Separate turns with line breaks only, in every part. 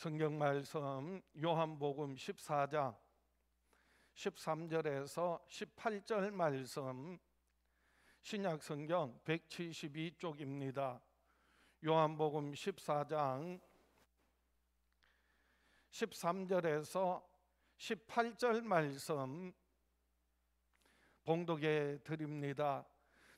성경 말씀 요한복음 14장 13절에서 18절 말씀, 신약 성경 172쪽입니다. 요한복음 14장 13절에서 18절 말씀 봉독해 드립니다.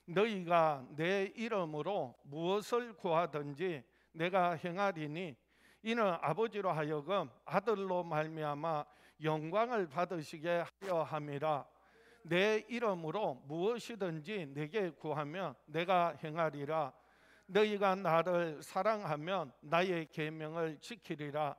너희가 내 이름으로 무엇을 구하든지 내가 행하리니 이는 아버지로 하여금 아들로 말미암아 영광을 받으시게 하려 함이라. 내 이름으로 무엇이든지 내게 구하면 내가 행하리라. 너희가 나를 사랑하면 나의 계명을 지키리라.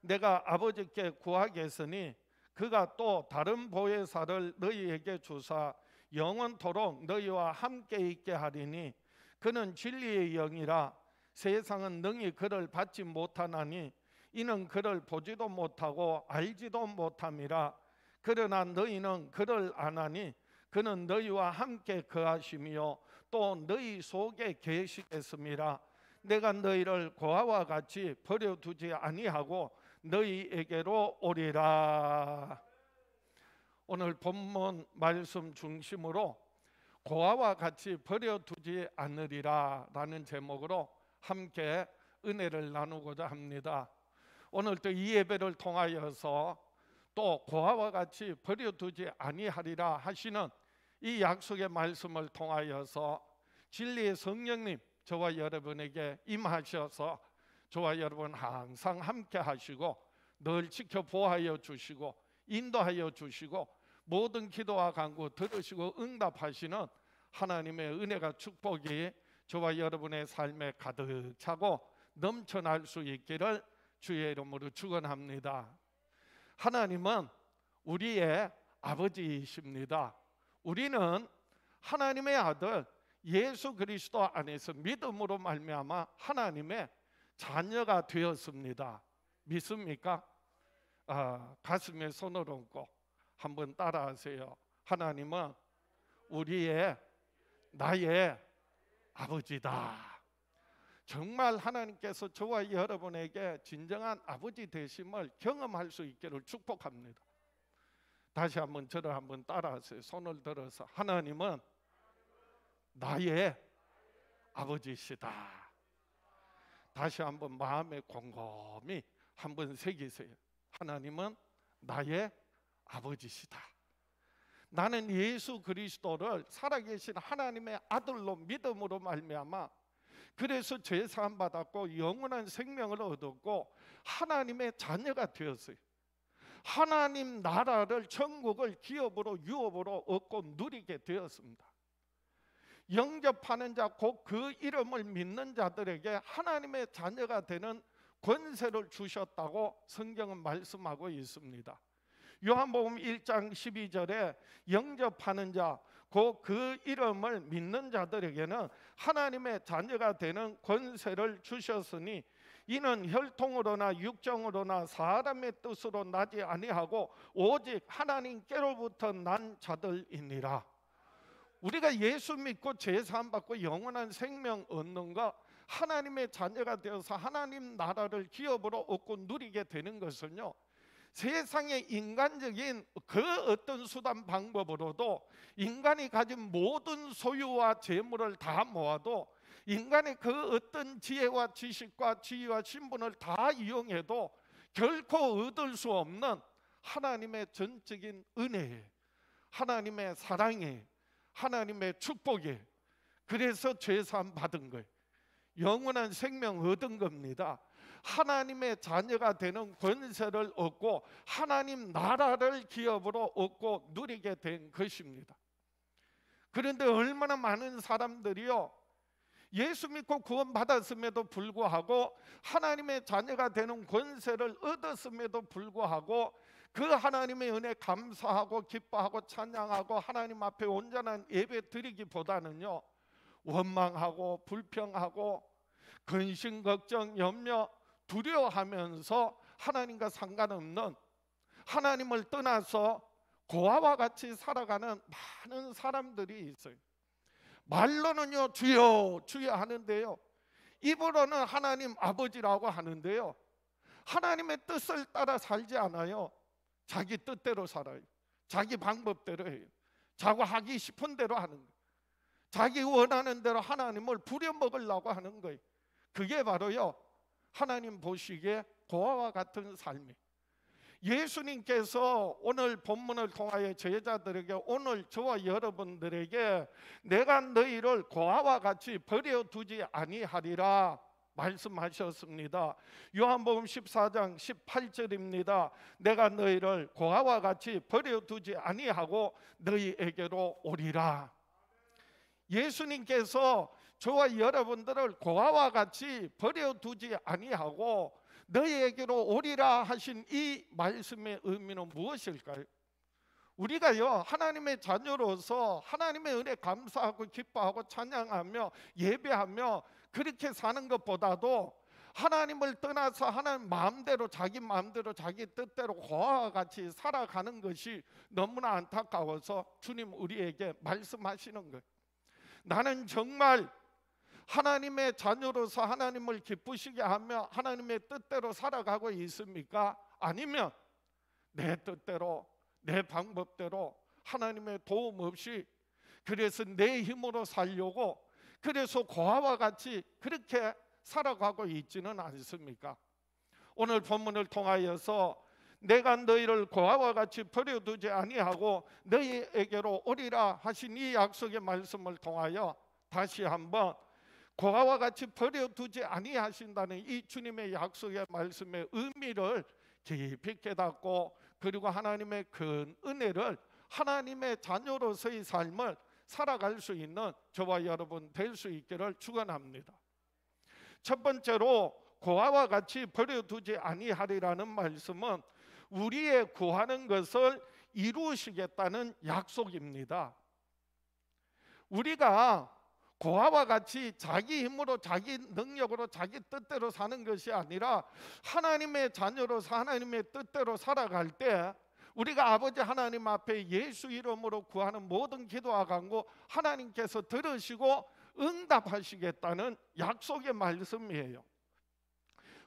내가 아버지께 구하겠으니 그가 또 다른 보혜사를 너희에게 주사 영원토록 너희와 함께 있게 하리니 그는 진리의 영이라. 세상은 능히 그를 받지 못하나니 이는 그를 보지도 못하고 알지도 못함이라. 그러나 너희는 그를 아나니 그는 너희와 함께 거하시며 또 너희 속에 계시겠음이라. 내가 너희를 고아와 같이 버려두지 아니하고 너희에게로 오리라. 오늘 본문 말씀 중심으로 고아와 같이 버려두지 않으리라 라는 제목으로 함께 은혜를 나누고자 합니다. 오늘 또 이 예배를 통하여서 또 고아와 같이 버려두지 아니하리라 하시는 이 약속의 말씀을 통하여서 진리의 성령님 저와 여러분에게 임하셔서 저와 여러분 항상 함께 하시고 늘 지켜보아여 주시고 인도하여 주시고 모든 기도와 간구 들으시고 응답하시는 하나님의 은혜가 축복이 저와 여러분의 삶에 가득 차고 넘쳐날 수 있기를 주의 이름으로 축원합니다. 하나님은 우리의 아버지이십니다. 우리는 하나님의 아들 예수 그리스도 안에서 믿음으로 말미암아 하나님의 자녀가 되었습니다. 믿습니까? 가슴에 손을 얹고 한번 따라하세요. 하나님은 나의 아버지다. 정말 하나님께서 저와 여러분에게 진정한 아버지 되심을 경험할 수 있기를 축복합니다. 다시 한번 저를 한번 따라하세요. 손을 들어서 하나님은 나의 아버지시다. 다시 한번 마음에 곰곰이 한번 새기세요. 하나님은 나의 아버지시다. 나는 예수 그리스도를 살아계신 하나님의 아들로 믿음으로 말미암아 그래서 죄 사함 받았고 영원한 생명을 얻었고 하나님의 자녀가 되었어요. 하나님 나라를 천국을 기업으로 유업으로 얻고 누리게 되었습니다. 영접하는 자 곧 그 이름을 믿는 자들에게 하나님의 자녀가 되는 권세를 주셨다고 성경은 말씀하고 있습니다. 요한복음 1장 12절에 영접하는 자 곧 그 이름을 믿는 자들에게는 하나님의 자녀가 되는 권세를 주셨으니 이는 혈통으로나 육정으로나 사람의 뜻으로 나지 아니하고 오직 하나님께로부터 난 자들이니라. 우리가 예수 믿고 죄사함 받고 영원한 생명 얻는 것, 하나님의 자녀가 되어서 하나님 나라를 기업으로 얻고 누리게 되는 것은요, 세상의 인간적인 그 어떤 수단 방법으로도 인간이 가진 모든 소유와 재물을 다 모아도 인간의 그 어떤 지혜와 지식과 지위와 신분을 다 이용해도 결코 얻을 수 없는 하나님의 전적인 은혜에, 하나님의 사랑에, 하나님의 축복에, 그래서 죄사함 받은 거예요. 영원한 생명 얻은 겁니다. 하나님의 자녀가 되는 권세를 얻고 하나님 나라를 기업으로 얻고 누리게 된 것입니다. 그런데 얼마나 많은 사람들이요, 예수 믿고 구원 받았음에도 불구하고 하나님의 자녀가 되는 권세를 얻었음에도 불구하고 그 하나님의 은혜 감사하고 기뻐하고 찬양하고 하나님 앞에 온전한 예배 드리기보다는요, 원망하고 불평하고 근심 걱정 염려 두려워하면서 하나님과 상관없는, 하나님을 떠나서 고아와 같이 살아가는 많은 사람들이 있어요. 말로는요 주여 주여 하는데요, 입으로는 하나님 아버지라고 하는데요, 하나님의 뜻을 따라 살지 않아요. 자기 뜻대로 살아요. 자기 방법대로 해요. 자기 하기 싶은 대로 하는 거예요. 자기 원하는 대로 하나님을 부려먹으려고 하는 거예요. 그게 바로요, 하나님 보시기에 고아와 같은 삶이에요. 예수님께서 오늘 본문을 통하여 제자들에게, 오늘 저와 여러분들에게 내가 너희를 고아와 같이 버려두지 아니하리라 말씀하셨습니다. 요한복음 14장 18절입니다. 내가 너희를 고아와 같이 버려두지 아니하고 너희에게로 오리라. 예수님께서 저와 여러분들을 고아와 같이 버려두지 아니하고 너희에게로 오리라 하신 이 말씀의 의미는 무엇일까요? 우리가요, 하나님의 자녀로서 하나님의 은혜 감사하고 기뻐하고 찬양하며 예배하며 그렇게 사는 것보다도 하나님을 떠나서 하나님 마음대로, 자기 마음대로, 자기 뜻대로 고아와 같이 살아가는 것이 너무나 안타까워서 주님 우리에게 말씀하시는 거예요. 나는 정말 하나님의 자녀로서 하나님을 기쁘시게 하며 하나님의 뜻대로 살아가고 있습니까? 아니면 내 뜻대로, 내 방법대로 하나님의 도움 없이, 그래서 내 힘으로 살려고, 그래서 고아와 같이 그렇게 살아가고 있지는 않습니까? 오늘 본문을 통하여서 내가 너희를 고아와 같이 버려두지 아니하고 너희에게로 오리라 하신 이 약속의 말씀을 통하여 다시 한번 고아와 같이 버려두지 아니하신다는 이 주님의 약속의 말씀의 의미를 깊이 깨닫고, 그리고 하나님의 큰 은혜를, 하나님의 자녀로서의 삶을 살아갈 수 있는 저와 여러분 될 수 있기를 축원합니다. 첫 번째로 고아와 같이 버려두지 아니하리라는 말씀은 우리의 구하는 것을 이루시겠다는 약속입니다. 우리가 고아와 같이 자기 힘으로, 자기 능력으로, 자기 뜻대로 사는 것이 아니라 하나님의 자녀로서 하나님의 뜻대로 살아갈 때 우리가 아버지 하나님 앞에 예수 이름으로 구하는 모든 기도와 간구 하나님께서 들으시고 응답하시겠다는 약속의 말씀이에요.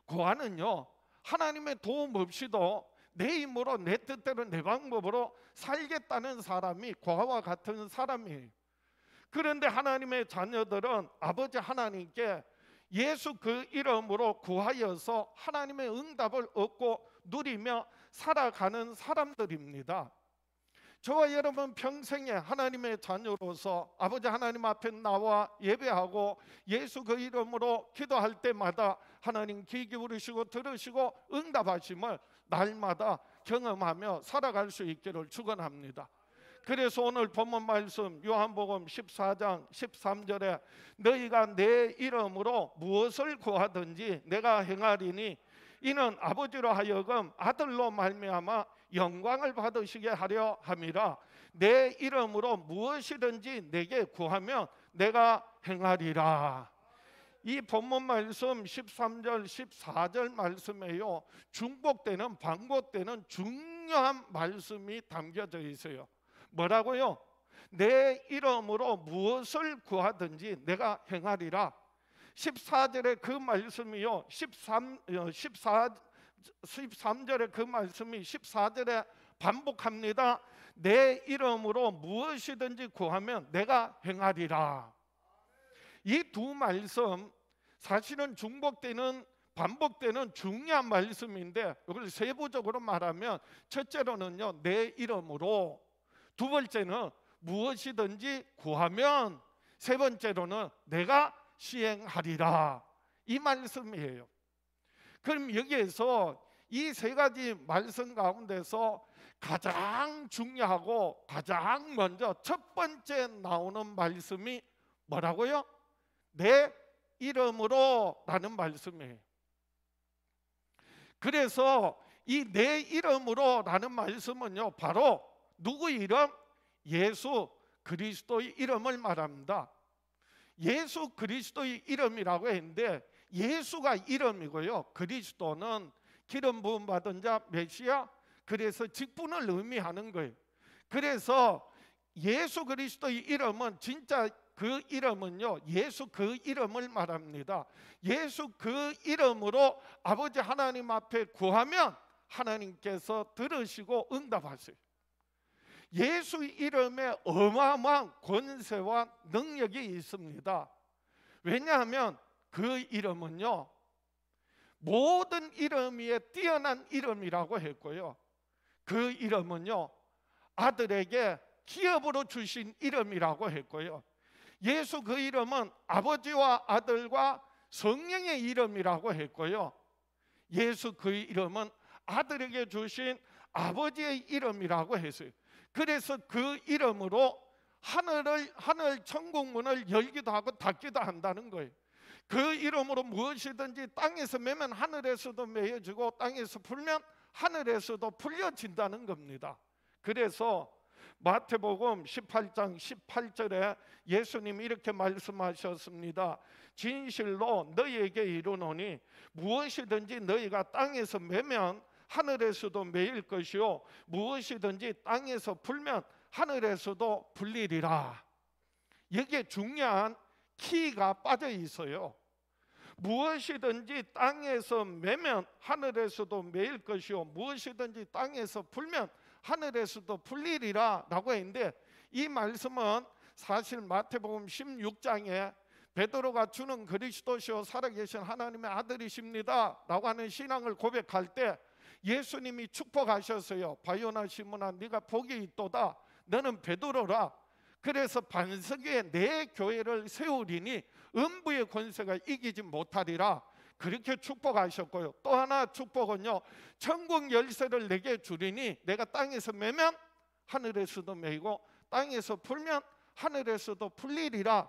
구하는요, 하나님의 도움 없이도 내 힘으로, 내 뜻대로, 내 방법으로 살겠다는 사람이 고아와 같은 사람이에요. 그런데 하나님의 자녀들은 아버지 하나님께 예수 그 이름으로 구하여서 하나님의 응답을 얻고 누리며 살아가는 사람들입니다. 저와 여러분 평생에 하나님의 자녀로서 아버지 하나님 앞에 나와 예배하고 예수 그 이름으로 기도할 때마다 하나님 귀 기울이시고 들으시고 응답하심을 날마다 경험하며 살아갈 수 있기를 축원합니다. 그래서 오늘 본문 말씀 요한복음 14장 13절에 너희가 내 이름으로 무엇을 구하든지 내가 행하리니 이는 아버지로 하여금 아들로 말미암아 영광을 받으시게 하려 함이라. 내 이름으로 무엇이든지 내게 구하면 내가 행하리라. 이 본문 말씀 13절 14절 말씀에요, 중복되는, 반복되는 중요한 말씀이 담겨져 있어요. 뭐라고요? 내 이름으로 무엇을 구하든지 내가 행하리라. 14절의 그 말씀이요, 13절의 그 말씀이 14절에 반복합니다. 내 이름으로 무엇이든지 구하면 내가 행하리라. 이 두 말씀 사실은 중복되는, 반복되는 중요한 말씀인데 이걸 세부적으로 말하면 첫째로는요, 내 이름으로, 두 번째는 무엇이든지 구하면, 세 번째로는 내가 시행하리라, 이 말씀이에요. 그럼 여기에서 이 세 가지 말씀 가운데서 가장 중요하고 가장 먼저 첫 번째 나오는 말씀이 뭐라고요? 내 이름으로 라는 말씀이에요. 그래서 이 내 이름으로 라는 말씀은요, 바로 누구 이름? 예수 그리스도의 이름을 말합니다. 예수 그리스도의 이름이라고 했는데 예수가 이름이고요, 그리스도는 기름 부음 받은 자, 메시아, 그래서 직분을 의미하는 거예요. 그래서 예수 그리스도의 이름은 진짜 그 이름은요, 예수 그 이름을 말합니다. 예수 그 이름으로 아버지 하나님 앞에 구하면 하나님께서 들으시고 응답하세요. 예수 이름에 어마어마한 권세와 능력이 있습니다. 왜냐하면 그 이름은요, 모든 이름 위에 뛰어난 이름이라고 했고요, 그 이름은요 아들에게 기업으로 주신 이름이라고 했고요, 예수 그 이름은 아버지와 아들과 성령의 이름이라고 했고요, 예수 그 이름은 아들에게 주신 아버지의 이름이라고 했어요. 그래서 그 이름으로 하늘 천국 문을 열기도 하고 닫기도 한다는 거예요. 그 이름으로 무엇이든지 땅에서 매면 하늘에서도 매여지고 땅에서 풀면 하늘에서도 풀려진다는 겁니다. 그래서 마태복음 18장 18절에 예수님이 이렇게 말씀하셨습니다. 진실로 너희에게 이르노니 무엇이든지 너희가 땅에서 매면 하늘에서도 매일 것이요 무엇이든지 땅에서 풀면 하늘에서도 풀리리라. 여기에 중요한 키가 빠져 있어요. 무엇이든지 땅에서 매면 하늘에서도 매일 것이요 무엇이든지 땅에서 풀면 하늘에서도 풀리리라 라고 했는데, 이 말씀은 사실 마태복음 16장에 베드로가 주는 그리스도시요 살아계신 하나님의 아들이십니다 라고 하는 신앙을 고백할 때 예수님이 축복하셨어요. 바요나 시몬아 네가 복이 있도다. 너는 베드로라. 그래서 반석 위에 내 교회를 세우리니 음부의 권세가 이기지 못하리라. 그렇게 축복하셨고요. 또 하나 축복은요, 천국 열쇠를 내게 주리니 내가 땅에서 매면 하늘에서도 매이고 땅에서 풀면 하늘에서도 풀리리라.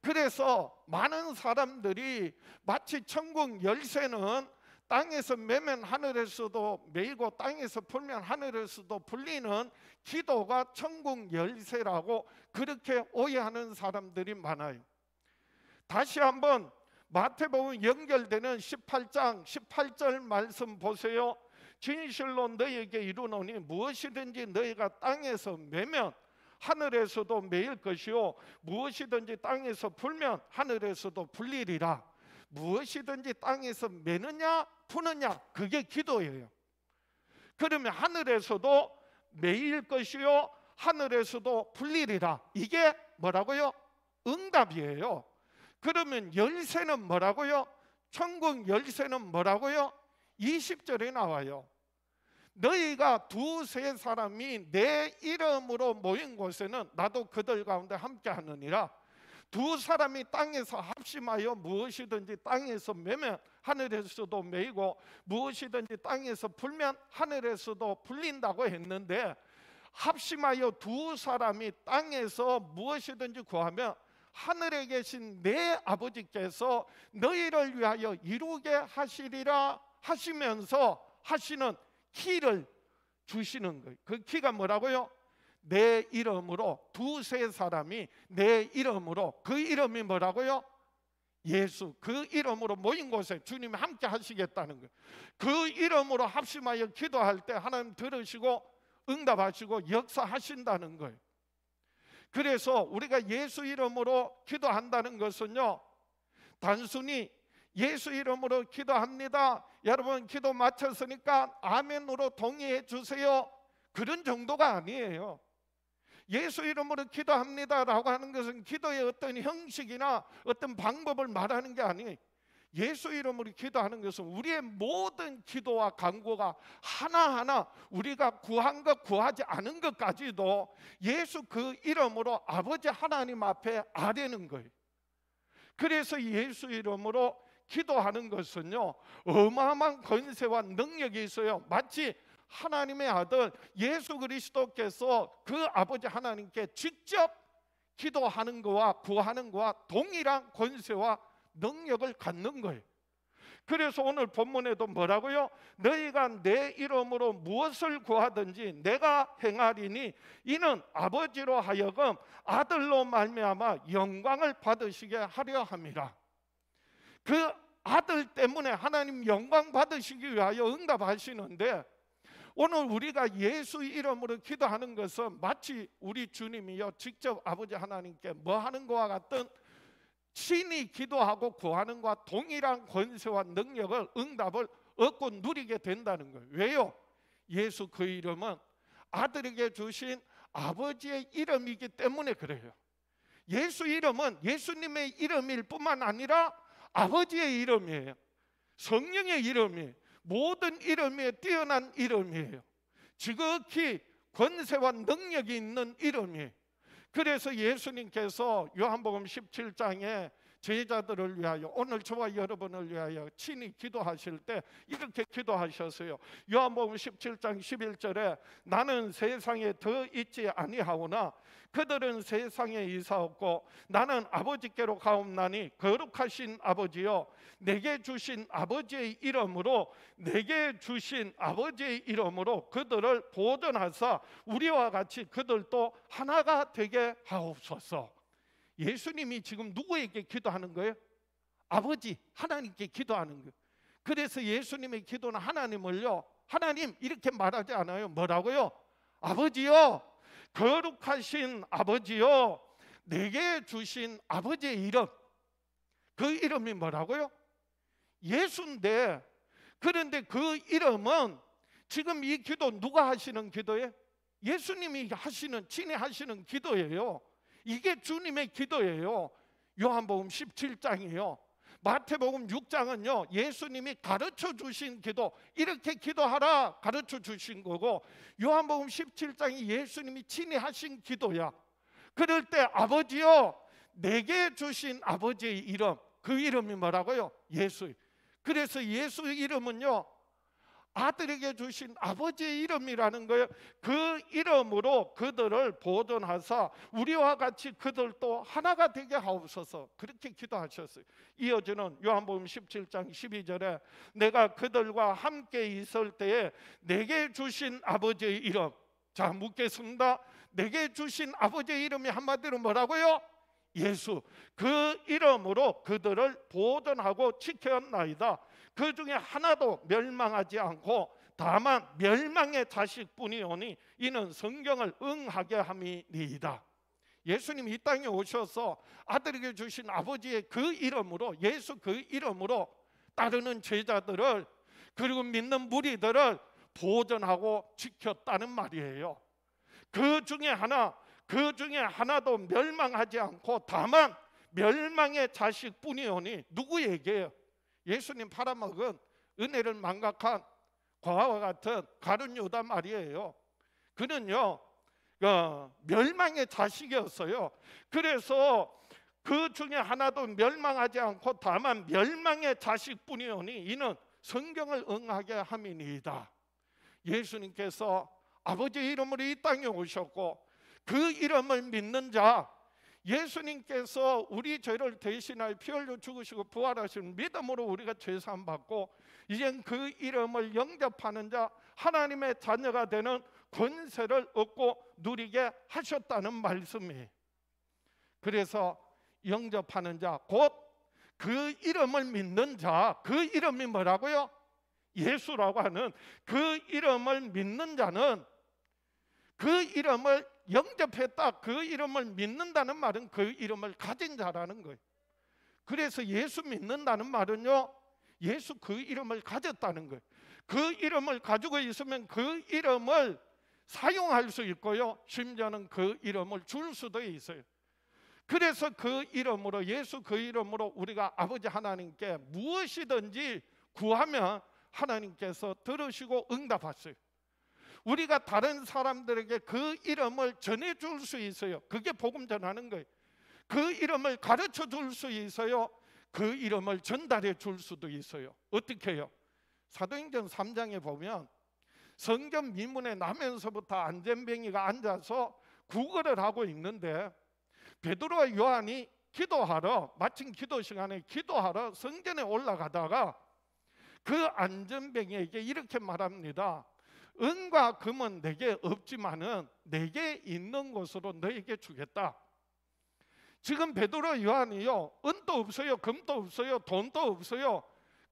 그래서 많은 사람들이 마치 천국 열쇠는 땅에서 매면 하늘에서도 매이고 땅에서 풀면 하늘에서도 풀리는 기도가 천국 열쇠라고 그렇게 오해하는 사람들이 많아요. 다시 한번 마태복음 연결되는 18장 18절 말씀 보세요. 진실로 너희에게 이르노니 무엇이든지 너희가 땅에서 매면 하늘에서도 매일 것이요 무엇이든지 땅에서 풀면 하늘에서도 풀리리라. 무엇이든지 땅에서 매느냐 푸느냐 그게 기도예요. 그러면 하늘에서도 매일 것이요 하늘에서도 풀리리라. 이게 뭐라고요? 응답이에요. 그러면 열쇠는 뭐라고요? 천국 열쇠는 뭐라고요? 20절에 나와요. 너희가 두세 사람이 내 이름으로 모인 곳에는 나도 그들 가운데 함께 하느니라. 두 사람이 땅에서 합심하여 무엇이든지 땅에서 매면 하늘에서도 매이고 무엇이든지 땅에서 풀면 하늘에서도 풀린다고 했는데, 합심하여 두 사람이 땅에서 무엇이든지 구하면 하늘에 계신 내 아버지께서 너희를 위하여 이루게 하시리라 하시면서 하시는 키를 주시는 거예요. 그 키가 뭐라고요? 내 이름으로 두세 사람이 내 이름으로, 그 이름이 뭐라고요? 예수. 그 이름으로 모인 곳에 주님이 함께 하시겠다는 거예요. 그 이름으로 합심하여 기도할 때 하나님 들으시고 응답하시고 역사하신다는 거예요. 그래서 우리가 예수 이름으로 기도한다는 것은요, 단순히 예수 이름으로 기도합니다, 여러분 기도 마쳤으니까 아멘으로 동의해 주세요, 그런 정도가 아니에요. 예수 이름으로 기도합니다라고 하는 것은 기도의 어떤 형식이나 어떤 방법을 말하는 게 아니에요. 예수 이름으로 기도하는 것은 우리의 모든 기도와 간구가 하나하나 우리가 구한 것 구하지 않은 것까지도 예수 그 이름으로 아버지 하나님 앞에 아뢰는 거예요. 그래서 예수 이름으로 기도하는 것은요 어마어마한 권세와 능력이 있어요. 마치 하나님의 아들 예수 그리스도께서 그 아버지 하나님께 직접 기도하는 것과 구하는 것과 동일한 권세와 능력을 갖는 거예요. 그래서 오늘 본문에도 뭐라고요? 너희가 내 이름으로 무엇을 구하든지 내가 행하리니 이는 아버지로 하여금 아들로 말미암아 영광을 받으시게 하려 함이라. 그 아들 때문에 하나님 영광 받으시기 위하여 응답하시는데, 오늘 우리가 예수 이름으로 기도하는 것은 마치 우리 주님이요 직접 아버지 하나님께 뭐 하는 것과 같은 친히 기도하고 구하는 것과 동일한 권세와 능력을 응답을 얻고 누리게 된다는 거예요. 왜요? 예수 그 이름은 아들에게 주신 아버지의 이름이기 때문에 그래요. 예수 이름은 예수님의 이름일 뿐만 아니라 아버지의 이름이에요. 성령의 이름이에요. 모든 이름에 뛰어난 이름이에요. 지극히 권세와 능력이 있는 이름이에요. 그래서 예수님께서 요한복음 17장에 제자들을 위하여, 오늘 저와 여러분을 위하여 친히 기도하실 때 이렇게 기도하셨어요. 요한복음 17장 11절에 나는 세상에 더 있지 아니하오나 그들은 세상에 이사없고 나는 아버지께로 가옵나니 거룩하신 아버지여 내게 주신 아버지의 이름으로 그들을 보존하사 우리와 같이 그들도 하나가 되게 하옵소서. 예수님이 지금 누구에게 기도하는 거예요? 아버지 하나님께 기도하는 거예요. 그래서 예수님의 기도는 하나님을요, 하나님 이렇게 말하지 않아요. 뭐라고요? 아버지요, 거룩하신 아버지요, 내게 주신 아버지의 이름, 그 이름이 뭐라고요? 예수인데, 그런데 그 이름은 지금 이 기도 누가 하시는 기도예요? 예수님이 하시는, 친히 하시는 기도예요. 이게 주님의 기도예요. 요한복음 17장이요. 마태복음 6장은요 예수님이 가르쳐 주신 기도, 이렇게 기도하라 가르쳐 주신 거고, 요한복음 17장이 예수님이 친히 하신 기도야. 그럴 때 아버지요 내게 주신 아버지의 이름, 그 이름이 뭐라고요? 예수. 그래서 예수 이름은요 아들에게 주신 아버지의 이름이라는 거예요. 그 이름으로 그들을 보존하사 우리와 같이 그들도 하나가 되게 하옵소서. 그렇게 기도하셨어요. 이어지는 요한복음 17장 12절에 내가 그들과 함께 있을 때에 내게 주신 아버지의 이름. 자, 묻겠습니다. 내게 주신 아버지의 이름이 한마디로 뭐라고요? 예수. 그 이름으로 그들을 보존하고 지켰나이다. 그 중에 하나도 멸망하지 않고 다만 멸망의 자식뿐이오니 이는 성경을 응하게 함이니이다. 예수님이 이 땅에 오셔서 아들에게 주신 아버지의 그 이름으로, 예수 그 이름으로 따르는 제자들을, 그리고 믿는 무리들을 보존하고 지켰다는 말이에요. 그 중에 하나도 멸망하지 않고 다만 멸망의 자식뿐이오니, 누구에게요? 예수님 팔아먹은 은혜를 망각한 과와 같은 가룟 유다 말이에요. 그는요 멸망의 자식이었어요. 그래서 그 중에 하나도 멸망하지 않고 다만 멸망의 자식뿐이오니 이는 성경을 응하게 함이니이다. 예수님께서 아버지의 이름으로 이 땅에 오셨고 그 이름을 믿는 자, 예수님께서 우리 죄를 대신하여 피 흘려 죽으시고 부활하신 믿음으로 우리가 죄사함 받고 이젠 그 이름을 영접하는 자, 하나님의 자녀가 되는 권세를 얻고 누리게 하셨다는 말씀이에요. 그래서 영접하는 자, 곧 그 이름을 믿는 자, 그 이름이 뭐라고요? 예수라고 하는 그 이름을 믿는 자는, 그 이름을 영접했다, 그 이름을 믿는다는 말은 그 이름을 가진 자라는 거예요. 그래서 예수 믿는다는 말은요 예수 그 이름을 가졌다는 거예요. 그 이름을 가지고 있으면 그 이름을 사용할 수 있고요, 심지어는 그 이름을 줄 수도 있어요. 그래서 그 이름으로, 예수 그 이름으로 우리가 아버지 하나님께 무엇이든지 구하면 하나님께서 들으시고 응답하세요. 우리가 다른 사람들에게 그 이름을 전해줄 수 있어요. 그게 복음 전하는 거예요. 그 이름을 가르쳐 줄 수 있어요. 그 이름을 전달해 줄 수도 있어요. 어떻게 해요? 사도행전 3장에 보면 성전 미문에 나면서부터 안전뱅이가 앉아서 구걸을 하고 있는데 베드로와 요한이 기도하러, 마침 기도 시간에 기도하러 성전에 올라가다가 그 안전뱅이에게 이렇게 말합니다. 은과 금은 내게 없지만은 내게 있는 것으로 너에게 주겠다. 지금 베드로 요한이요 은도 없어요, 금도 없어요, 돈도 없어요.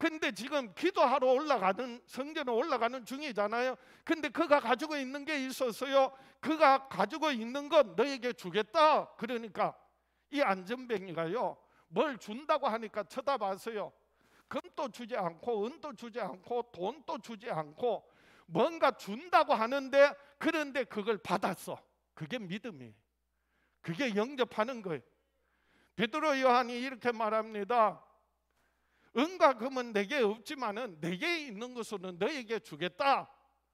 근데 지금 기도하러 올라가는, 성전에 올라가는 중이잖아요. 근데 그가 가지고 있는 게 있어서요, 그가 가지고 있는 건 너에게 주겠다. 그러니까 이 안전뱅이가요, 뭘 준다고 하니까 쳐다봤어요. 금도 주지 않고 은도 주지 않고 돈도 주지 않고 뭔가 준다고 하는데, 그런데 그걸 받았어. 그게 믿음이에요. 그게 영접하는 거예요. 베드로 요한이 이렇게 말합니다. 은과 금은 내게 없지만은 내게 있는 것으로는 너에게 주겠다.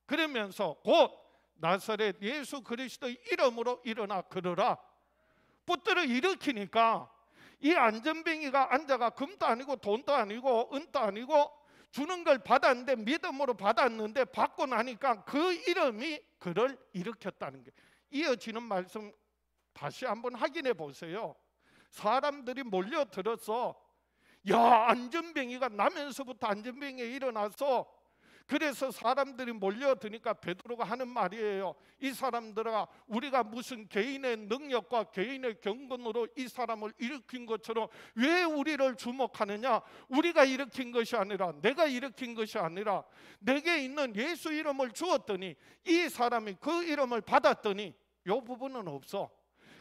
그러면서 곧 나사렛 예수 그리스도의 이름으로 일어나 걸어라. 붙들어 일으키니까 이 안전뱅이가 앉아가 금도 아니고 돈도 아니고 은도 아니고 주는 걸 받았는데, 믿음으로 받았는데 받고 나니까 그 이름이 그를 일으켰다는 게, 이어지는 말씀 다시 한번 확인해 보세요. 사람들이 몰려들어서, 야, 안전뱅이가 나면서부터 안전뱅이가 일어나서, 그래서 사람들이 몰려드니까 베드로가 하는 말이에요. 이 사람들아, 우리가 무슨 개인의 능력과 개인의 경건으로 이 사람을 일으킨 것처럼 왜 우리를 주목하느냐? 우리가 일으킨 것이 아니라, 내가 일으킨 것이 아니라 내게 있는 예수 이름을 주었더니, 이 사람이 그 이름을 받았더니, 이 부분은 없어.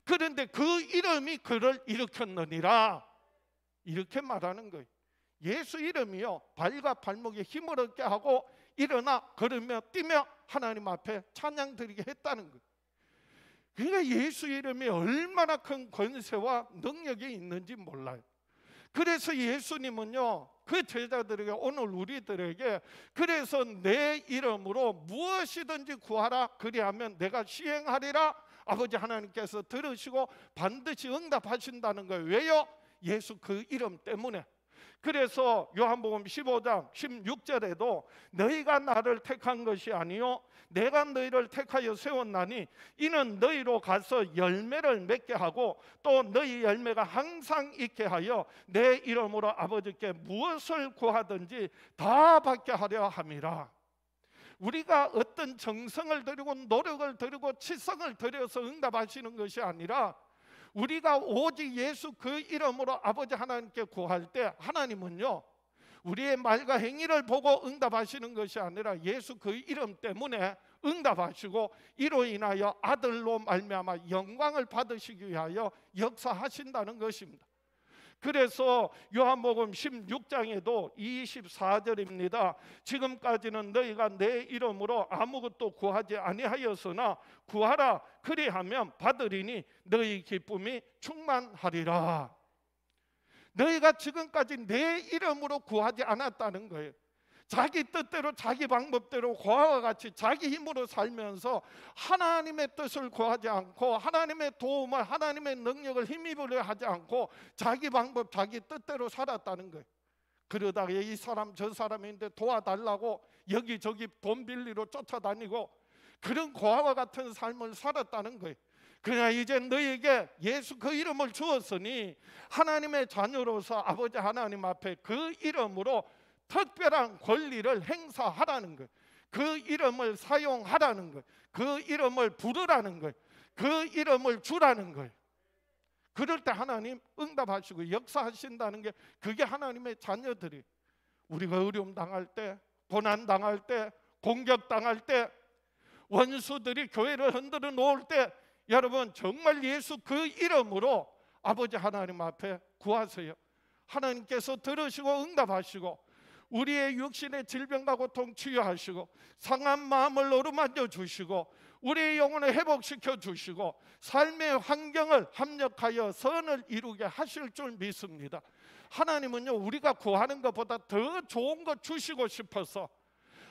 그런데 그 이름이 그를 일으켰느니라, 이렇게 말하는 거예요. 예수 이름이요, 발과 발목에 힘을 얻게 하고 일어나 걸으며 뛰며 하나님 앞에 찬양 드리게 했다는 거예요. 그러니까 예수 이름이 얼마나 큰 권세와 능력이 있는지 몰라요. 그래서 예수님은요, 그 제자들에게, 오늘 우리들에게, 그래서 내 이름으로 무엇이든지 구하라, 그리하면 내가 시행하리라 아버지 하나님께서 들으시고 반드시 응답하신다는 거예요. 왜요? 예수 그 이름 때문에. 그래서 요한복음 15장 16절에도 너희가 나를 택한 것이 아니요 내가 너희를 택하여 세웠나니 이는 너희로 가서 열매를 맺게 하고 또 너희 열매가 항상 있게 하여 내 이름으로 아버지께 무엇을 구하든지 다 받게 하려 함이라. 우리가 어떤 정성을 들이고 노력을 들이고 치성을 들여서 응답하시는 것이 아니라, 우리가 오직 예수 그 이름으로 아버지 하나님께 구할 때 하나님은요, 우리의 말과 행위를 보고 응답하시는 것이 아니라 예수 그 이름 때문에 응답하시고 이로 인하여 아들로 말미암아 영광을 받으시기 위하여 역사하신다는 것입니다. 그래서 요한복음 16장에도 24절입니다. 지금까지는 너희가 내 이름으로 아무것도 구하지 아니하였으나 구하라, 그리하면 받으리니 너희 기쁨이 충만하리라. 너희가 지금까지 내 이름으로 구하지 않았다는 거예요. 자기 뜻대로 자기 방법대로 고아와 같이 자기 힘으로 살면서 하나님의 뜻을 구하지 않고 하나님의 도움을, 하나님의 능력을 힘입으려 하지 않고 자기 방법 자기 뜻대로 살았다는 거예요. 그러다가 이 사람 저 사람인데 도와달라고 여기저기 돈 빌리러 쫓아다니고 그런 고아와 같은 삶을 살았다는 거예요. 그러나 이제 너에게 예수 그 이름을 주었으니 하나님의 자녀로서 아버지 하나님 앞에 그 이름으로 특별한 권리를 행사하라는 거예요. 그 이름을 사용하라는 거예요. 그 이름을 부르라는 거예요. 그 이름을 주라는 거예요. 그럴 때 하나님 응답하시고 역사하신다는 게, 그게 하나님의 자녀들이, 우리가 어려움 당할 때, 고난 당할 때, 공격 당할 때, 원수들이 교회를 흔들어 놓을 때, 여러분 정말 예수 그 이름으로 아버지 하나님 앞에 구하세요. 하나님께서 들으시고 응답하시고 우리의 육신의 질병과 고통 치유하시고 상한 마음을 어루만져 주시고 우리의 영혼을 회복시켜 주시고 삶의 환경을 합력하여 선을 이루게 하실 줄 믿습니다. 하나님은요, 우리가 구하는 것보다 더 좋은 것 주시고 싶어서,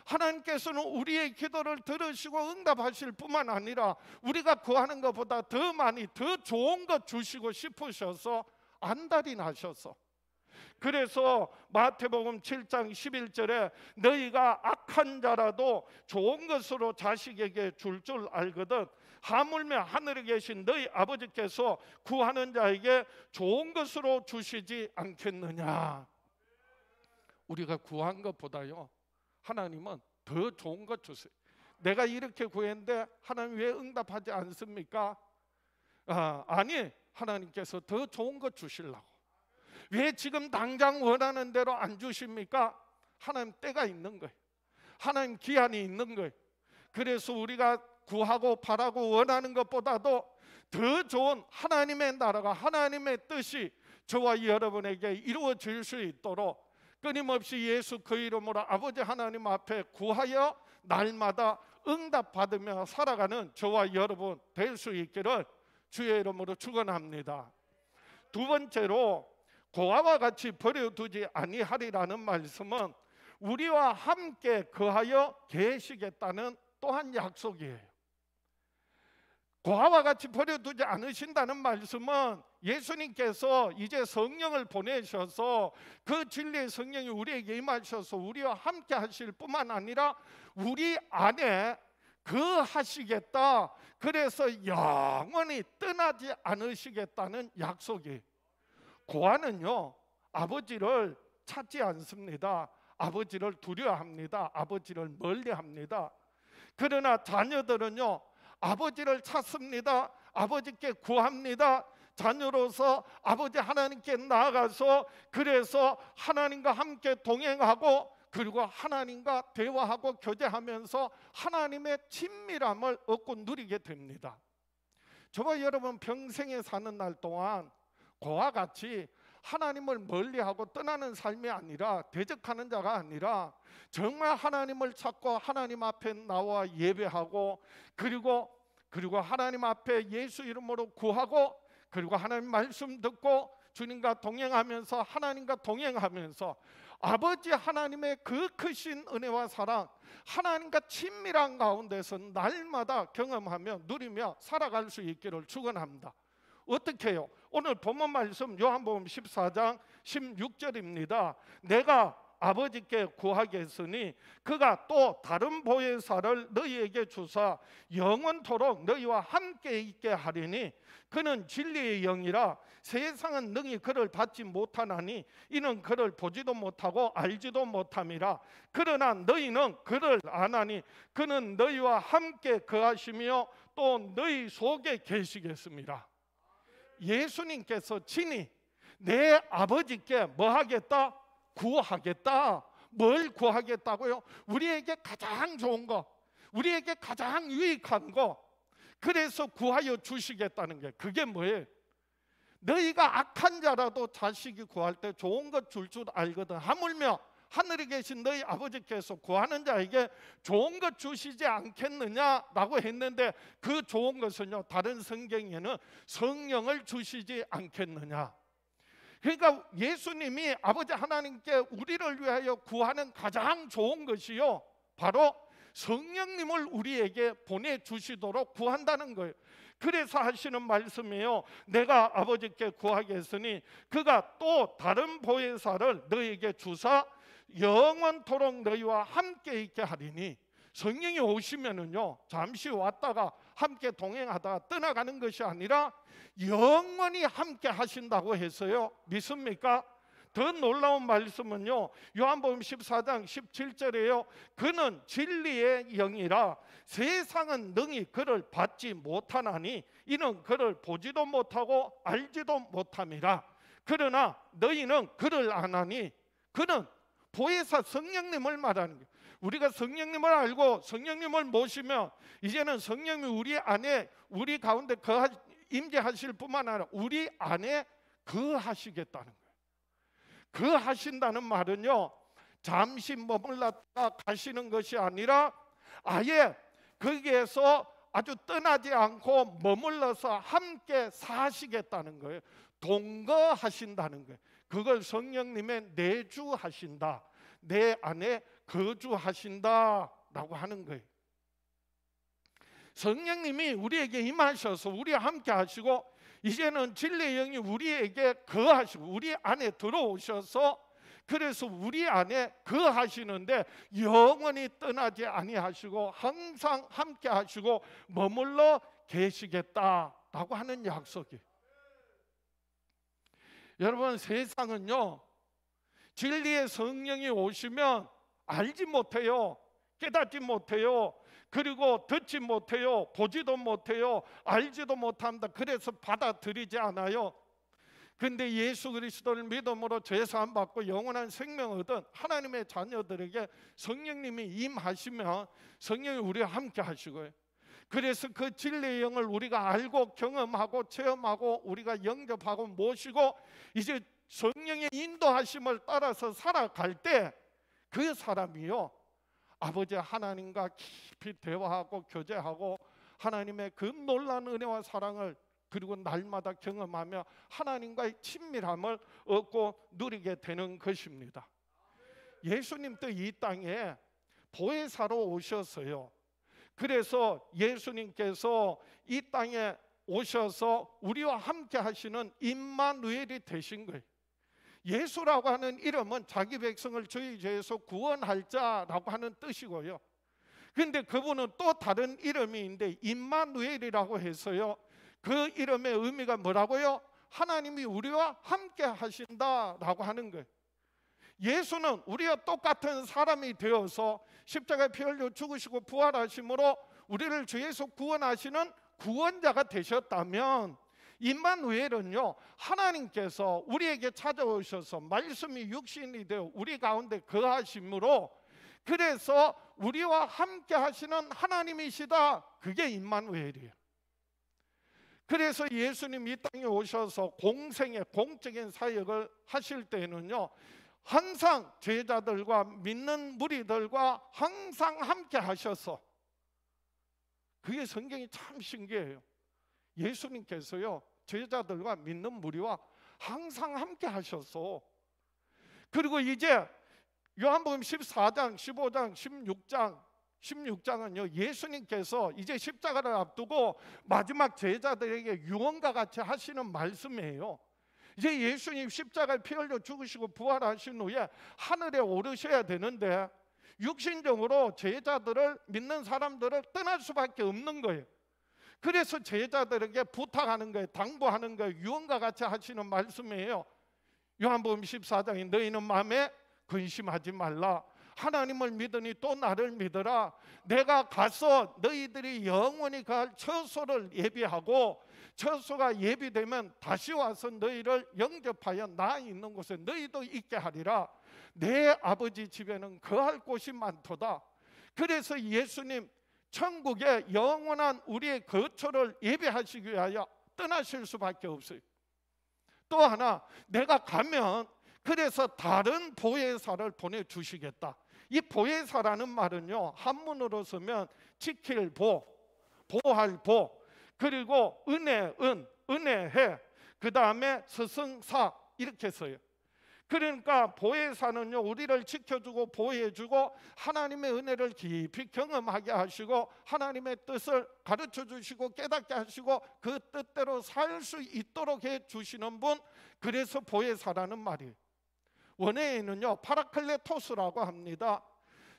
하나님께서는 우리의 기도를 들으시고 응답하실 뿐만 아니라 우리가 구하는 것보다 더 많이 더 좋은 것 주시고 싶으셔서 안달이 나셔서, 그래서 마태복음 7장 11절에 너희가 악한 자라도 좋은 것으로 자식에게 줄 알거든 하물며 하늘에 계신 너희 아버지께서 구하는 자에게 좋은 것으로 주시지 않겠느냐. 우리가 구한 것보다요, 하나님은 더 좋은 것 주세요. 내가 이렇게 구했는데 하나님 왜 응답하지 않습니까? 아니, 하나님께서 더 좋은 것 주시려고. 왜 지금 당장 원하는 대로 안 주십니까? 하나님 때가 있는 거예요. 하나님 기한이 있는 거예요. 그래서 우리가 구하고 바라고 원하는 것보다도 더 좋은 하나님의 나라가, 하나님의 뜻이 저와 여러분에게 이루어질 수 있도록 끊임없이 예수 그 이름으로 아버지 하나님 앞에 구하여 날마다 응답받으며 살아가는 저와 여러분 될 수 있기를 주의 이름으로 축원합니다. 두 번째로 고아와 같이 버려두지 아니하리라는 말씀은 우리와 함께 거하여 계시겠다는 또한 약속이에요. 고아와 같이 버려두지 않으신다는 말씀은 예수님께서 이제 성령을 보내셔서 그 진리의 성령이 우리에게 임하셔서 우리와 함께 하실 뿐만 아니라 우리 안에 거하시겠다. 그래서 영원히 떠나지 않으시겠다는 약속이. 고아는요, 아버지를 찾지 않습니다. 아버지를 두려워합니다. 아버지를 멀리합니다. 그러나 자녀들은요, 아버지를 찾습니다. 아버지께 구합니다. 자녀로서 아버지 하나님께 나아가서 그래서 하나님과 함께 동행하고 그리고 하나님과 대화하고 교제하면서 하나님의 친밀함을 얻고 누리게 됩니다. 저와 여러분 평생에 사는 날 동안 고와 같이 하나님을 멀리하고 떠나는 삶이 아니라, 대적하는 자가 아니라 정말 하나님을 찾고 하나님 앞에 나와 예배하고 그리고 하나님 앞에 예수 이름으로 구하고 그리고 하나님 말씀 듣고 주님과 동행하면서 하나님과 동행하면서 아버지 하나님의 그 크신 은혜와 사랑, 하나님과 친밀한 가운데서 날마다 경험하며 누리며 살아갈 수 있기를 축원합니다. 어떻게 해요? 오늘 본문 말씀 요한복음 14장 16절입니다. 내가 아버지께 구하겠으니 그가 또 다른 보혜사를 너희에게 주사 영원토록 너희와 함께 있게 하리니 그는 진리의 영이라 세상은 능히 그를 받지 못하나니 이는 그를 보지도 못하고 알지도 못함이라. 그러나 너희는 그를 아나니 그는 너희와 함께 거하시며 또 너희 속에 계시겠습니다. 예수님께서 친히 내 아버지께 뭐 하겠다? 구하겠다. 뭘 구하겠다고요? 우리에게 가장 좋은 거, 우리에게 가장 유익한 거, 그래서 구하여 주시겠다는 게 그게 뭐예요? 너희가 악한 자라도 자식이 구할 때 좋은 것 줄 줄 알거든. 하물며 하늘에 계신 너희 아버지께서 구하는 자에게 좋은 것 주시지 않겠느냐라고 했는데 그 좋은 것은요, 다른 성경에는 성령을 주시지 않겠느냐. 그러니까 예수님이 아버지 하나님께 우리를 위하여 구하는 가장 좋은 것이요, 바로 성령님을 우리에게 보내주시도록 구한다는 거예요. 그래서 하시는 말씀이에요. 내가 아버지께 구하겠으니 그가 또 다른 보혜사를 너희에게 주사 영원토록 너희와 함께 있게 하리니. 성령이 오시면은요, 잠시 왔다가 함께 동행하다가 떠나가는 것이 아니라 영원히 함께 하신다고 해서요, 믿습니까? 더 놀라운 말씀은요, 요한복음 14장 17절에요. 그는 진리의 영이라 세상은 능히 그를 받지 못하나니 이는 그를 보지도 못하고 알지도 못함이라. 그러나 너희는 그를 아나니. 그는 보혜사 성령님을 말하는 거예요. 우리가 성령님을 알고 성령님을 모시면 이제는 성령이 우리 안에, 우리 가운데 임재하실 뿐만 아니라 우리 안에 거하시겠다는 거예요. 거하신다는 말은요, 잠시 머물렀다 가시는 것이 아니라 아예 거기에서 아주 떠나지 않고 머물러서 함께 사시겠다는 거예요. 동거하신다는 거예요. 그걸 성령님의 내주하신다, 내 안에 거주하신다라고 하는 거예요. 성령님이 우리에게 임하셔서 우리와 함께 하시고 이제는 진리의 영이 우리에게 거하시고 우리 안에 들어오셔서 그래서 우리 안에 거하시는데 영원히 떠나지 아니하시고 항상 함께 하시고 머물러 계시겠다라고 하는 약속이에요. 여러분, 세상은요, 진리의 성령이 오시면 알지 못해요, 깨닫지 못해요, 그리고 듣지 못해요, 보지도 못해요, 알지도 못합니다. 그래서 받아들이지 않아요. 근데 예수 그리스도를 믿음으로 죄사함 받고 영원한 생명 얻은 하나님의 자녀들에게 성령님이 임하시면 성령이 우리와 함께 하시고요. 그래서 그 진리의 영을 우리가 알고 경험하고 체험하고 우리가 영접하고 모시고 이제 성령의 인도하심을 따라서 살아갈 때 그 사람이요, 아버지 하나님과 깊이 대화하고 교제하고 하나님의 그 놀라운 은혜와 사랑을 그리고 날마다 경험하며 하나님과의 친밀함을 얻고 누리게 되는 것입니다. 예수님도 이 땅에 보혜사로 오셨어요. 그래서 예수님께서 이 땅에 오셔서 우리와 함께 하시는 임마누엘이 되신 거예요. 예수라고 하는 이름은 자기 백성을 저희 죄에서 구원할 자라고 하는 뜻이고요. 근데 그분은 또 다른 이름이 있는데 임마누엘이라고 해서요, 그 이름의 의미가 뭐라고요? 하나님이 우리와 함께 하신다라고 하는 거예요. 예수는 우리와 똑같은 사람이 되어서 십자가에 피 흘려 죽으시고 부활하심으로 우리를 죄에서 구원하시는 구원자가 되셨다면, 임마누엘은요, 하나님께서 우리에게 찾아오셔서 말씀이 육신이 되어 우리 가운데 거하심으로, 그래서 우리와 함께 하시는 하나님이시다. 그게 임마누엘이에요. 그래서 예수님 이 땅에 오셔서 공생의 공적인 사역을 하실 때는요, 항상 제자들과 믿는 무리들과 항상 함께 하셔서, 그게 성경이 참 신기해요. 예수님께서요, 제자들과 믿는 무리와 항상 함께 하셔서, 그리고 이제 요한복음 14장, 15장, 16장은요, 예수님께서 이제 십자가를 앞두고 마지막 제자들에게 유언과 같이 하시는 말씀이에요. 이제 예수님 십자가에 피 흘려 죽으시고 부활하신 후에 하늘에 오르셔야 되는데 육신적으로 제자들을, 믿는 사람들을 떠날 수밖에 없는 거예요. 그래서 제자들에게 부탁하는 거예요. 당부하는 거예요. 유언과 같이 하시는 말씀이에요. 요한복음 14장에 너희는 마음에 근심하지 말라. 하나님을 믿으니 또 나를 믿어라. 내가 가서 너희들이 영원히 갈 처소를 예비하고, 처소가 예비되면 다시 와서 너희를 영접하여 나 있는 곳에 너희도 있게 하리라. 내 아버지 집에는 거할 곳이 많도다. 그래서 예수님 천국에 영원한 우리의 거처를 예비하시기 위하여 떠나실 수밖에 없어요. 또 하나, 내가 가면 그래서 다른 보혜사를 보내주시겠다. 이 보혜사라는 말은요, 한문으로 쓰면 지킬 보, 보할 보, 그리고 은혜은, 은혜해, 그 다음에 스승사, 이렇게 써요. 그러니까 보혜사는요, 우리를 지켜주고 보호해주고 하나님의 은혜를 깊이 경험하게 하시고 하나님의 뜻을 가르쳐 주시고 깨닫게 하시고 그 뜻대로 살 수 있도록 해주시는 분, 그래서 보혜사라는 말이에요. 원어에는요, 파라클레토스라고 합니다.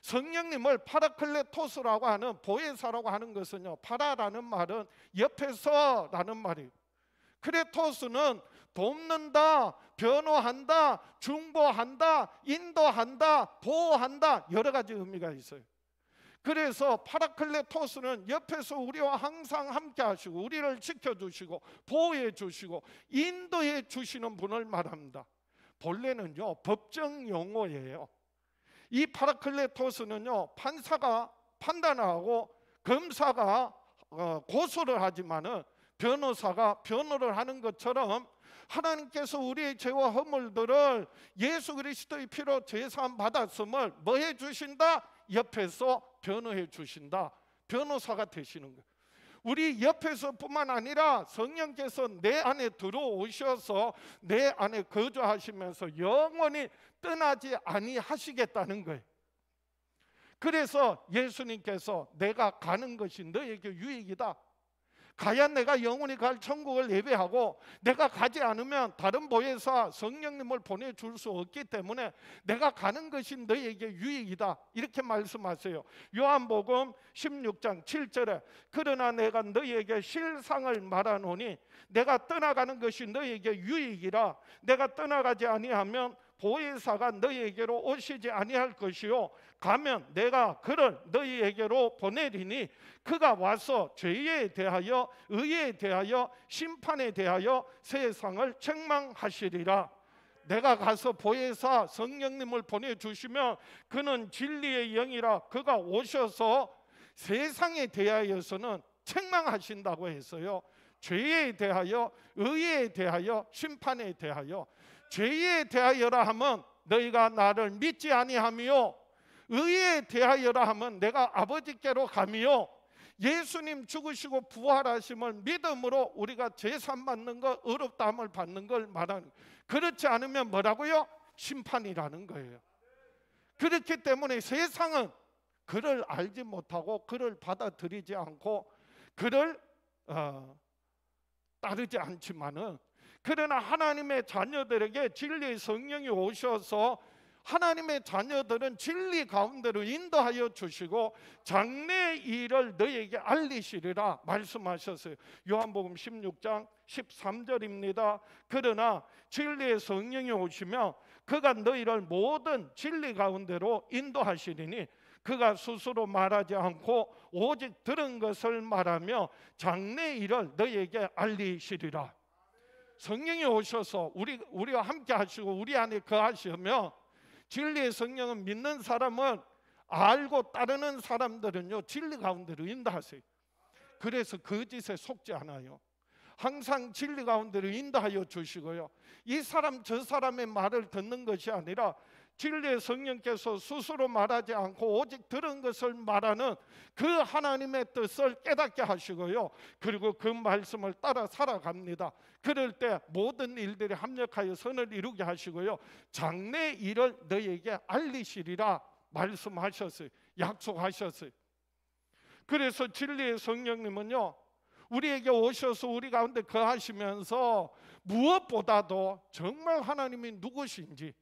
성령님을 파라클레토스라고 하는, 보혜사라고 하는 것은요, 파라라는 말은 옆에서라는 말이에요. 클레토스는 돕는다, 변호한다, 중보한다, 인도한다, 보호한다, 여러 가지 의미가 있어요. 그래서 파라클레토스는 옆에서 우리와 항상 함께 하시고 우리를 지켜주시고 보호해 주시고 인도해 주시는 분을 말합니다. 본래는요, 법정 용어예요. 이 파라클레토스는요, 판사가 판단하고 검사가 고소를 하지만은 변호사가 변호를 하는 것처럼 하나님께서 우리의 죄와 허물들을 예수 그리스도의 피로 죄사함 받았음을 뭐 해주신다? 옆에서 변호해 주신다. 변호사가 되시는 거예요. 우리 옆에서뿐만 아니라 성령께서 내 안에 들어오셔서 내 안에 거주하시면서 영원히 떠나지 아니하시겠다는 거예요. 그래서 예수님께서 내가 가는 것이 너에게 유익이다. 가야 내가 영원히 갈 천국을 예배하고 내가 가지 않으면 다른 보혜사 성령님을 보내줄 수 없기 때문에 내가 가는 것이 너에게 유익이다, 이렇게 말씀하세요. 요한복음 16장 7절에 그러나 내가 너에게 실상을 말하노니 내가 떠나가는 것이 너에게 유익이라. 내가 떠나가지 아니하면 보혜사가 너희에게로 오시지 아니할 것이요 가면 내가 그를 너희에게로 보내리니 그가 와서 죄에 대하여 의에 대하여 심판에 대하여 세상을 책망하시리라. 내가 가서 보혜사 성령님을 보내주시면 그는 진리의 영이라 그가 오셔서 세상에 대하여서는 책망하신다고 했어요. 죄에 대하여 의에 대하여 심판에 대하여. 죄에 대하여라 하면 너희가 나를 믿지 아니하며 의에 대하여라 하면 내가 아버지께로 가며 예수님 죽으시고 부활하심을 믿음으로 우리가 제산 받는 것, 의롭다함을 받는 걸 말하는. 그렇지 않으면 뭐라고요? 심판이라는 거예요. 그렇기 때문에 세상은 그를 알지 못하고 그를 받아들이지 않고 그를 따르지 않지만은, 그러나 하나님의 자녀들에게 진리의 성령이 오셔서 하나님의 자녀들은 진리 가운데로 인도하여 주시고 장래의 일을 너희에게 알리시리라 말씀하셨어요. 요한복음 16장 13절입니다. 그러나 진리의 성령이 오시면 그가 너희를 모든 진리 가운데로 인도하시리니 그가 스스로 말하지 않고 오직 들은 것을 말하며 장래의 일을 너희에게 알리시리라. 성령이 오셔서 우리와 함께 하시고 우리 안에 거하시면, 진리의 성령은 믿는 사람은 알고 따르는 사람들은요 진리 가운데로 인도하세요. 그래서 거짓에 속지 않아요. 항상 진리 가운데로 인도하여 주시고요, 이 사람 저 사람의 말을 듣는 것이 아니라 진리의 성령께서 스스로 말하지 않고 오직 들은 것을 말하는 그 하나님의 뜻을 깨닫게 하시고요, 그리고 그 말씀을 따라 살아갑니다. 그럴 때 모든 일들이 합력하여 선을 이루게 하시고요, 장래 일을 너희에게 알리시리라 말씀하셨어요. 약속하셨어요. 그래서 진리의 성령님은요 우리에게 오셔서 우리 가운데 거하시면서 무엇보다도 정말 하나님이 누구신지,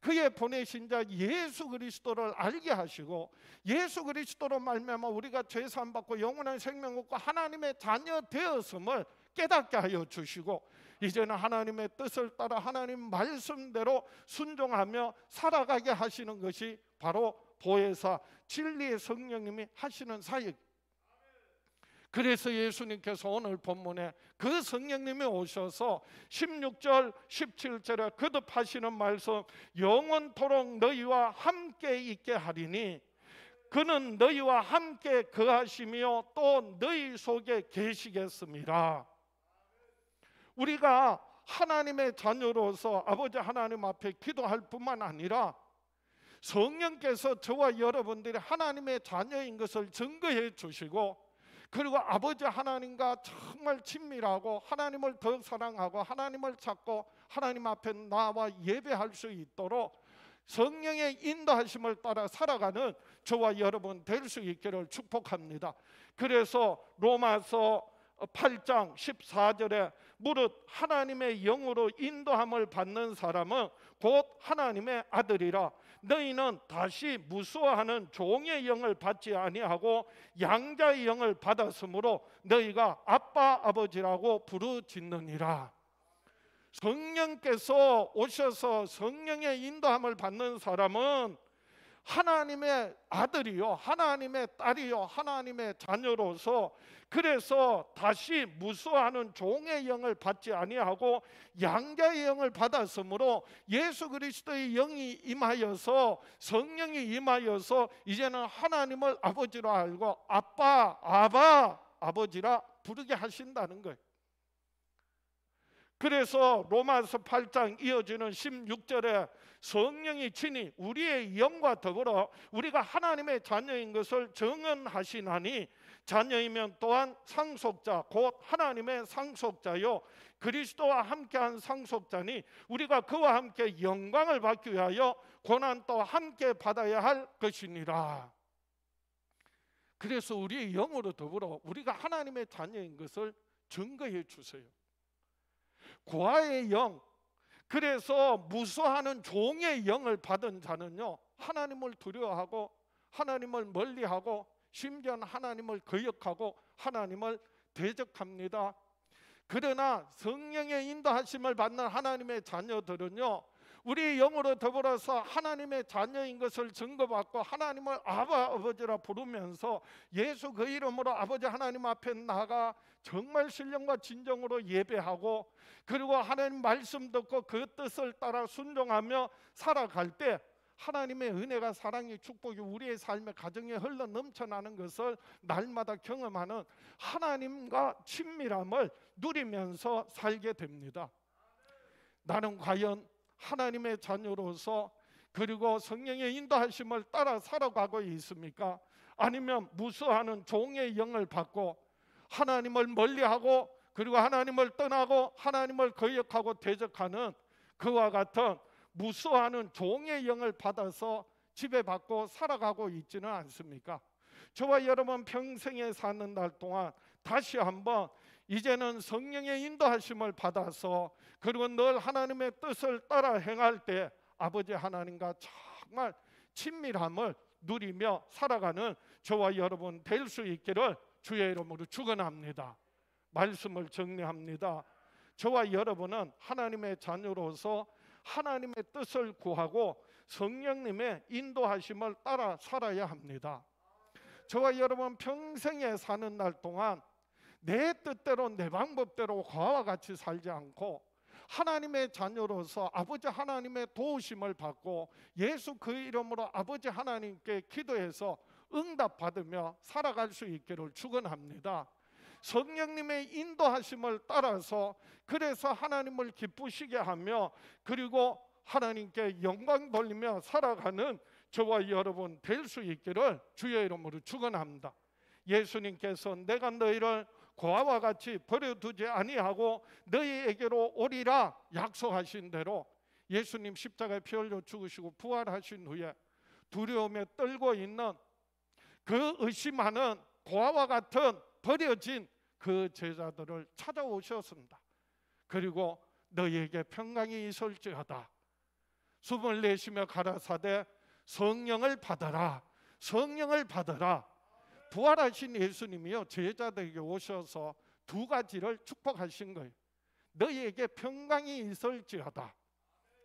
그의 보내신 자 예수 그리스도를 알게 하시고 예수 그리스도로 말미암아 우리가 죄사함 받고 영원한 생명 얻고 하나님의 자녀 되었음을 깨닫게 하여 주시고, 이제는 하나님의 뜻을 따라 하나님 말씀대로 순종하며 살아가게 하시는 것이 바로 보혜사 진리의 성령님이 하시는 사역. 그래서 예수님께서 오늘 본문에 그 성령님이 오셔서 16절 17절에 거듭하시는 말씀, 영원토록 너희와 함께 있게 하리니 그는 너희와 함께 거하시며 또 너희 속에 계시겠습니다. 우리가 하나님의 자녀로서 아버지 하나님 앞에 기도할 뿐만 아니라 성령께서 저와 여러분들이 하나님의 자녀인 것을 증거해 주시고, 그리고 아버지 하나님과 정말 친밀하고 하나님을 더 사랑하고 하나님을 찾고 하나님 앞에 나와 예배할 수 있도록 성령의 인도하심을 따라 살아가는 저와 여러분 될 수 있기를 축복합니다. 그래서 로마서 8장 14절에 무릇 하나님의 영으로 인도함을 받는 사람은 곧 하나님의 아들이라. 너희는 다시 무수하는 종의 영을 받지 아니하고 양자의 영을 받았으므로 너희가 아빠 아버지라고 부르짖느니라. 성령께서 오셔서 성령의 인도함을 받는 사람은 하나님의 아들이요 하나님의 딸이요 하나님의 자녀로서, 그래서 다시 무수하는 종의 영을 받지 아니하고 양자의 영을 받았으므로 예수 그리스도의 영이 임하여서 성령이 임하여서 이제는 하나님을 아버지로 알고 아빠 아바 아버지라 부르게 하신다는 거예요. 그래서 로마서 8장 이어지는 16절에 성령이 친히 우리의 영과 더불어 우리가 하나님의 자녀인 것을 증언하시나니 자녀이면 또한 상속자 곧 하나님의 상속자요 그리스도와 함께한 상속자니 우리가 그와 함께 영광을 받기 위하여 고난도 함께 받아야 할 것이니라. 그래서 우리의 영으로 더불어 우리가 하나님의 자녀인 것을 증거해 주세요. 고아의 영, 그래서 무수하는 종의 영을 받은 자는요 하나님을 두려워하고 하나님을 멀리하고 심지어는 하나님을 거역하고 하나님을 대적합니다. 그러나 성령의 인도하심을 받는 하나님의 자녀들은요 우리 영으로 더불어서 하나님의 자녀인 것을 증거받고 하나님을 아버지라 부르면서 예수 그 이름으로 아버지 하나님 앞에 나가 정말 신령과 진정으로 예배하고, 그리고 하나님 말씀 듣고 그 뜻을 따라 순종하며 살아갈 때 하나님의 은혜가, 사랑이, 축복이 우리의 삶의 가정에 흘러 넘쳐나는 것을 날마다 경험하는 하나님과 친밀함을 누리면서 살게 됩니다. 나는 과연 하나님의 자녀로서 그리고 성령의 인도하심을 따라 살아가고 있습니까? 아니면 무수하는 종의 영을 받고 하나님을 멀리하고 그리고 하나님을 떠나고 하나님을 거역하고 대적하는 그와 같은 무수하는 종의 영을 받아서 지배받고 살아가고 있지는 않습니까? 저와 여러분 평생에 사는 날 동안 다시 한번 이제는 성령의 인도하심을 받아서 그리고 늘 하나님의 뜻을 따라 행할 때 아버지 하나님과 정말 친밀함을 누리며 살아가는 저와 여러분 될 수 있기를 주의 이름으로 축원합니다. 말씀을 정리합니다. 저와 여러분은 하나님의 자녀로서 하나님의 뜻을 구하고 성령님의 인도하심을 따라 살아야 합니다. 저와 여러분 평생에 사는 날 동안 내 뜻대로 내 방법대로 과와 같이 살지 않고 하나님의 자녀로서 아버지 하나님의 도우심을 받고 예수 그 이름으로 아버지 하나님께 기도해서 응답받으며 살아갈 수 있기를 축원합니다. 성령님의 인도하심을 따라서 그래서 하나님을 기쁘시게 하며 그리고 하나님께 영광 돌리며 살아가는 저와 여러분 될 수 있기를 주의 이름으로 축원합니다. 예수님께서 내가 너희를 고아와 같이 버려두지 아니하고 너희에게로 오리라 약속하신 대로 예수님 십자가에 피 흘려 죽으시고 부활하신 후에 두려움에 떨고 있는 그 의심하는 고아와 같은 버려진 그 제자들을 찾아오셨습니다. 그리고 너희에게 평강이 있을지어다 숨을 내쉬며 가라사대 성령을 받아라, 성령을 받아라. 부활하신 예수님이요 제자들에게 오셔서 두 가지를 축복하신 거예요. 너희에게 평강이 있을지어다.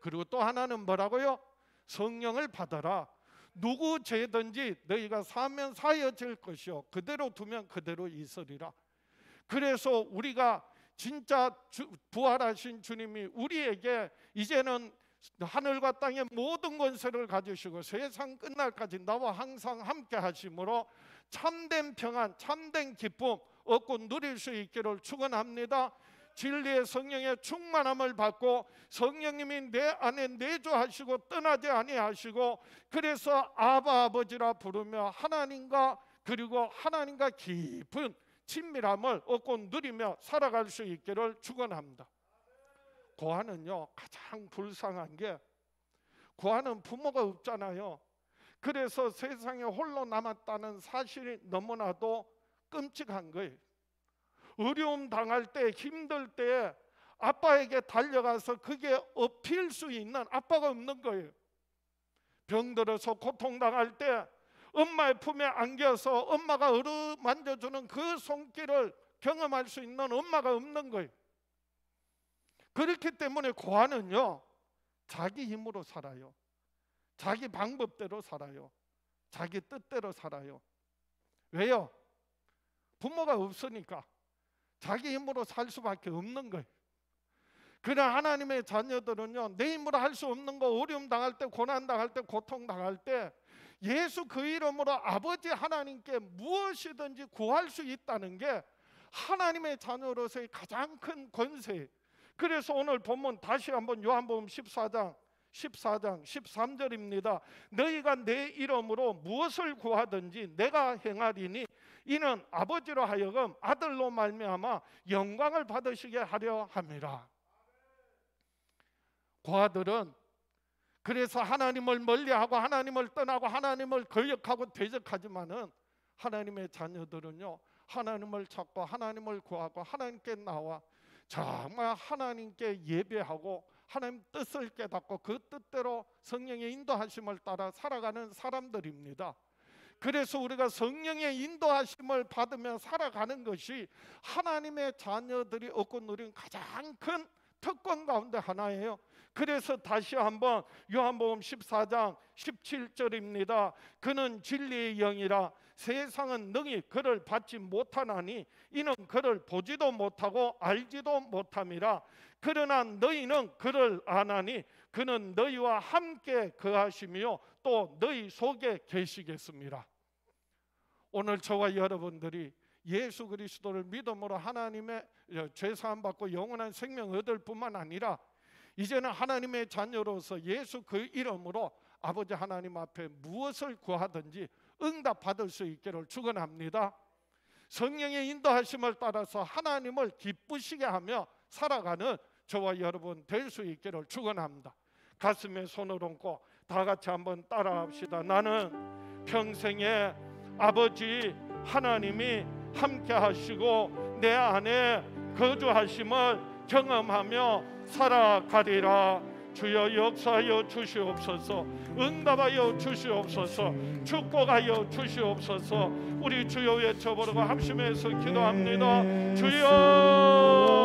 그리고 또 하나는 뭐라고요? 성령을 받아라. 누구 죄든지 너희가 사하면 사여질 것이요 그대로 두면 그대로 있으리라. 그래서 우리가 진짜 부활하신 주님이 우리에게 이제는 하늘과 땅의 모든 권세를 가지시고 세상 끝날까지 나와 항상 함께 하심으로 참된 평안, 참된 기쁨 얻고 누릴 수 있기를 축원합니다. 진리의 성령의 충만함을 받고 성령님이 내 안에 내주하시고 떠나지 아니하시고 그래서 아바 아버지라 부르며 하나님과 그리고 하나님과 깊은 친밀함을 얻고 누리며 살아갈 수 있기를 축원합니다. 고아는요 가장 불쌍한 게 고아는 부모가 없잖아요. 그래서 세상에 홀로 남았다는 사실이 너무나도 끔찍한 거예요. 어려움 당할 때 힘들 때 아빠에게 달려가서 그게 업힐 수 있는 아빠가 없는 거예요. 병들어서 고통당할 때 엄마의 품에 안겨서 엄마가 어루만져주는 그 손길을 경험할 수 있는 엄마가 없는 거예요. 그렇기 때문에 고아는요 자기 힘으로 살아요. 자기 방법대로 살아요. 자기 뜻대로 살아요. 왜요? 부모가 없으니까 자기 힘으로 살 수밖에 없는 거예요. 그러나 하나님의 자녀들은요 내 힘으로 할 수 없는 거, 어려움 당할 때, 고난 당할 때, 고통 당할 때 예수 그 이름으로 아버지 하나님께 무엇이든지 구할 수 있다는 게 하나님의 자녀로서의 가장 큰 권세예요. 그래서 오늘 본문 다시 한번 요한복음 14장 13절입니다. 너희가 내 이름으로 무엇을 구하든지 내가 행하리니 이는 아버지로 하여금 아들로 말미암아 영광을 받으시게 하려 함이라. 고아들은 그래서 하나님을 멀리하고 하나님을 떠나고 하나님을 거역하고 대적하지만은 하나님의 자녀들은요 하나님을 찾고 하나님을 구하고 하나님께 나와 정말 하나님께 예배하고 하나님 뜻을 깨닫고 그 뜻대로 성령의 인도하심을 따라 살아가는 사람들입니다. 그래서 우리가 성령의 인도하심을 받으며 살아가는 것이 하나님의 자녀들이 얻고 누린 가장 큰 특권 가운데 하나예요. 그래서 다시 한번 요한복음 14장 17절입니다. 그는 진리의 영이라 세상은 능히 그를 받지 못하나니 이는 그를 보지도 못하고 알지도 못함이라. 그러나 너희는 그를 아나니 그는 너희와 함께 거하시며 또 너희 속에 계시겠습니다. 오늘 저와 여러분들이 예수 그리스도를 믿음으로 하나님의 죄사함 받고 영원한 생명 얻을 뿐만 아니라 이제는 하나님의 자녀로서 예수 그 이름으로 아버지 하나님 앞에 무엇을 구하든지 응답받을 수 있기를 축원합니다. 성령의 인도하심을 따라서 하나님을 기쁘시게 하며 살아가는 저와 여러분 될 수 있기를 축원합니다. 가슴에 손을 얹고 다 같이 한번 따라합시다. 나는 평생에 아버지 하나님이 함께 하시고 내 안에 거주하심을 경험하며 살아가리라. 주여 역사하여 주시옵소서. 응답하여 주시옵소서. 축복하여 주시옵소서. 우리 주여 외쳐보려고 합심해서 기도합니다. 주여